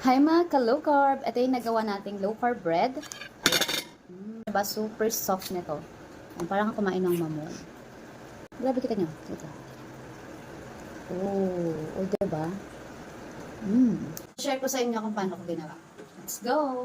Hi mga ka-low carb! Ito yung nagawa nating low carb bread. Ayan. Diba? Super soft nito. Ayan, parang kumain ng mamon. Grabe, kita nyo. Ito. Oh, diba? Share ko sa inyo kung paano ko ginawa. Let's go!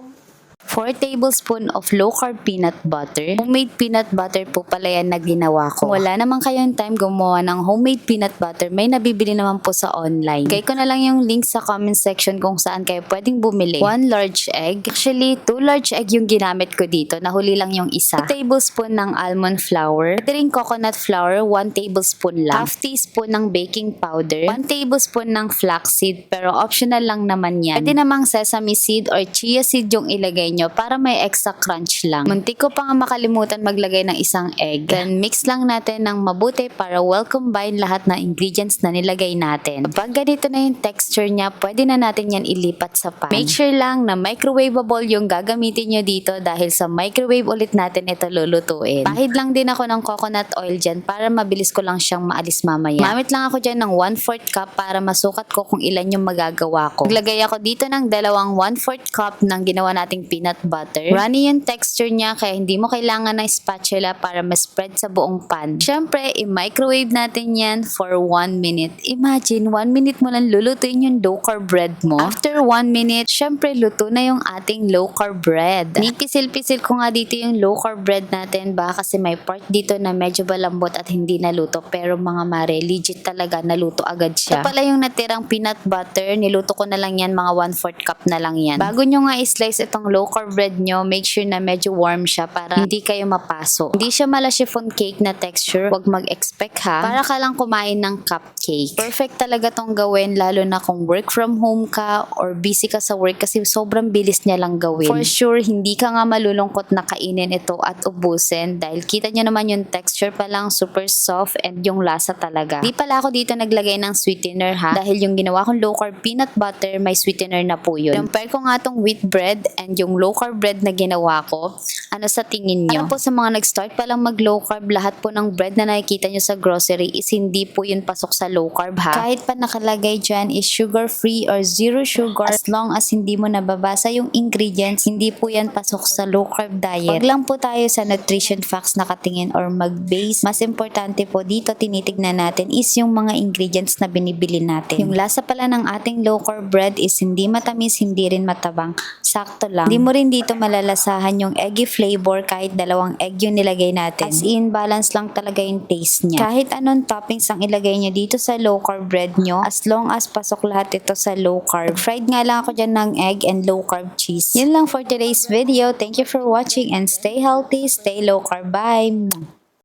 4 tablespoon of low-carb peanut butter. Homemade peanut butter po pala yan na ginawa ko. Kung wala naman kayong time gumawa ng homemade peanut butter, may nabibili naman po sa online. Gay ko na lang yung link sa comment section kung saan kayo pwedeng bumili. 1 large egg. Actually, 2 large egg yung ginamit ko dito. Nahuli lang yung isa. 2 tablespoon ng almond flour. Pwede rin coconut flour, 1 tablespoon lang. Half teaspoon ng baking powder. 1 tablespoon ng flaxseed, pero optional lang naman yan. Pwede namang sesame seed or chia seed yung ilagay nyo para may extra crunch lang. Muntik ko pa nga makalimutan maglagay ng isang egg. Then mix lang natin ng mabuti para well combine lahat ng ingredients na nilagay natin. Kapag ganito na yung texture niya, pwede na natin yan ilipat sa pan. Make sure lang na microwavable yung gagamitin nyo dito dahil sa microwave ulit natin ito lulutuin. Pahid lang din ako ng coconut oil dyan para mabilis ko lang siyang maalis mamaya. Mamit lang ako dyan ng 1/4 cup para masukat ko kung ilan yung magagawa ko. Naglagay ako dito ng dalawang 1/4 cup ng ginawa nating peanut butter. Runny yung texture niya kaya hindi mo kailangan ng spatula para ma-spread sa buong pan. Siyempre, i-microwave natin yan for 1 minute. Imagine, 1 minute mo lang lulutuin yung low carb bread mo. After 1 minute, siyempre luto na yung ating low carb bread. Nipisil-pisil ko nga dito yung low carb bread natin baka kasi may part dito na medyo malambot at hindi naluto. Pero mga mare, legit talaga naluto agad siya. Ito pala yung natirang peanut butter. Niluto ko na lang yan, mga 1/4 cup na lang yan. Bago nyo nga i-slice itong low carb bread nyo, make sure na medyo warm siya para hindi kayo mapaso. Hindi siya mala chiffon cake na texture. Huwag mag-expect ha. Para ka lang kumain ng cupcake. Perfect talaga tong gawin lalo na kung work from home ka or busy ka sa work kasi sobrang bilis niya lang gawin. For sure, hindi ka nga malulungkot na kainin ito at ubusin dahil kita nyo naman yung texture pa lang super soft and yung lasa talaga. Di pala ako dito naglagay ng sweetener ha dahil yung ginawa kong low carb peanut butter may sweetener na po yun. Compare ko nga tong wheat bread and yung low carb bread na ginawa ko, ano sa tingin nyo? Alam po sa mga nag-start pa lang mag low carb, lahat po ng bread na nakikita nyo sa grocery is hindi po yun pasok sa low carb ha. Kahit pa nakalagay dyan is sugar free or zero sugar, as long as hindi mo nababasa yung ingredients, hindi po yan pasok sa low carb diet. Wag lang po tayo sa nutrition facts nakatingin or mag-base. Mas importante po dito tinitignan natin is yung mga ingredients na binibili natin. Yung lasa pala ng ating low carb bread is hindi matamis, hindi rin matabang. Sakto lang. Hindi mo rin dito malalasahan yung eggy flavor kahit 2 egg yung nilagay natin. As in, balance lang talaga yung taste niya. Kahit anong toppings ang ilagay nyo dito sa low carb bread nyo, as long as pasok lahat ito sa low carb. Fried nga lang ako dyan ng egg and low carb cheese. Yun lang for today's video. Thank you for watching and stay healthy, stay low carb. Bye!